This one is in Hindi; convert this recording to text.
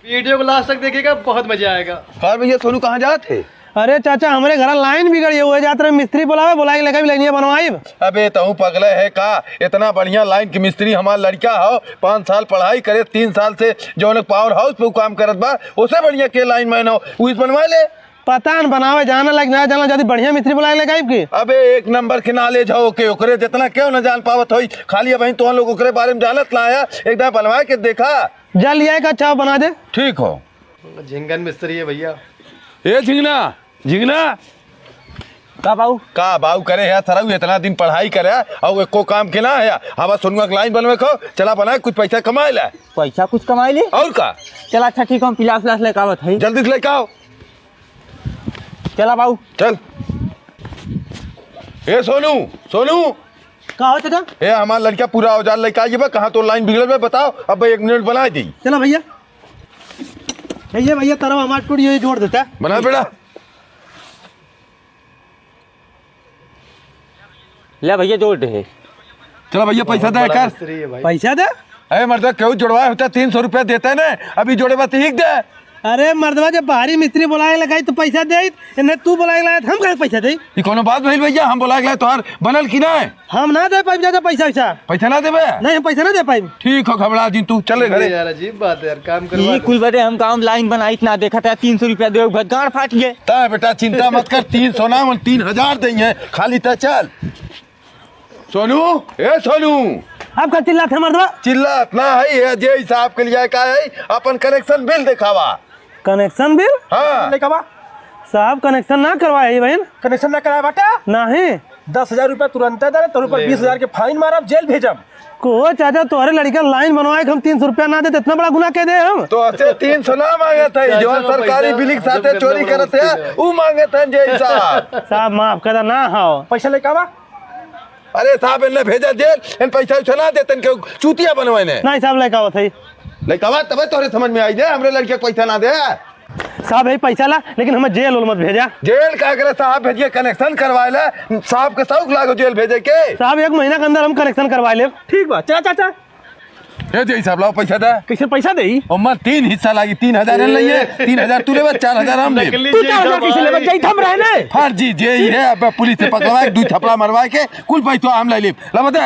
वीडियो को लास्ट तक देखिएगा, बहुत मजा आएगा। और भैया सोनू कहाँ जाते? अरे चाचा हमारे घर लाइन बिगड़ी हुई है, जाते मिस्त्री बोलावे लगा भी लाइन बनवाई। अबे तू पगले है का? इतना बढ़िया लाइन के मिस्त्री हमारा लड़का हो, 5 साल पढ़ाई करे, 3 साल से जो पावर हाउस पे काम करत बा, उससे बढ़िया के लाइन मैन हो उस बनवा ले। पता न बनावे जाना लग ना जाना जल्दी बढ़िया मिस्त्री बुलाए ले गायब की। अबे 1 नंबर के नॉलेज हो के ओकरे जितना क्यों न जान पावत होई, खाली अब तो लोग ओकरे बारे में जानत लाया, एकदम बनवा के देखा। जल लिया का चाव बना दे। ठीक हो। झिंगन मिस्त्री है भैया। ए झिंगना का बाऊ करे है सरऊ, इतना दिन पढ़ाई करे और एको काम के ना है। हवा सोनुआ के लाइन बनवे को चला बनाए, कुछ पैसा कमाए ला। पैसा कुछ कमाई ले और का? चला अच्छा ठीक हम पिलास लेके आवत है, जल्दी से लेके आओ। चला बाबू चल। ए सोनू का हो चाचा? ए हमारा लड़का पूरा औजार लेके आइए बा, कहाँ तो लाइन बिगड़ में बताओ। अब 1 मिनट बना दी। चला भैया तरह हमारे टूट ये जोड़ देता है। बना बेटा। ले भैया जोड़ दे। चलो भैया पैसा दे कर। मिस्त्री है भाई। पैसा दे। अरे मर्द क्यों जुड़वाया होता? 300 रुपया देते है ना, अभी जोड़े बात ठीक दे। अरे मर्दवा जब बाहरी मिस्त्री बुलाए लगाई तो पैसा दे, इन्हें तू बुलाए लगाया हम कहे पैसा दे? ये कोनो बात भइल भैया? हम बुलाए गए तोहार बनल की ना? हम ना दे पाई ज्यादा पैसा पैसा ना देबे? नहीं हम पैसा ना दे पाई। ठीक हो घबरा जी, तू चले घरे। यार अजीब बात है यार, काम करवा ये कुल बड़े हम काम लाइन बनाई इतना देखा था, 300 रुपया दे गाड़ फाट गए। ता बेटा चिंता मत कर, 300 ना 3000 देंगे खाली। ता चल सोनू। ए सोनू आपका चिल्ला थे मर्दवा? चिल्लात ना है, जे हिसाब के लिए का है अपन कनेक्शन बिल दिखावा। Connection bill? हाँ साहब कनेक्शन ना करवाए बहन। कनेक्शन ना कराया बाटा? नहीं 10,000 रुपया तुरंत दे, तोर ऊपर 20,000 के फाइन मारब, जेल भेजब। को चाचा तुम्हारे लड़का लाइन बनवाए हम 300 रुपया ना देते, इतना बड़ा गुना कह दे हम? तो अच्छे 300 ना मांगे थे, जो सरकारी बिल के साथ चोरी करते है वो मांगे थे जे हिसाब। साहब माफ कर ना। हाँ पैसा लेके आवा। अरे साहब इन्हें भेजा जेल, इन पैसा उछना देते इनके चूतिया बनवाए ने। नहीं साहब लेके आवत है। लेकिन आवा तबे तोरे समझ में आई दे, हमरे लड़के को पैसा ना दे। साहब यही पैसा ला, लेकिन हमें जेल मत भेजा। जेल का करे साहब भेजिए, कनेक्शन करवाए ला। साहब के शौक लागो जेल भेजे के। साहब 1 महीना के अंदर हम कनेक्शन करवा ले। ठीक बा चला चाचा। ये जे हिसाब लाओ पैसा दे। कैसे पैसा दे? उम्मा 3 हिस्सा लागी, 3000 लइए, 3000 तू लेबे, 4000 हम ले। तू 4000 कैसे लेबे? जई थम रहे ने फर्जी जे ही है, अब पुलिस से पकड़वा के 2 थपड़ा मरवा के कुल पैसा हम ले ले। ला बता।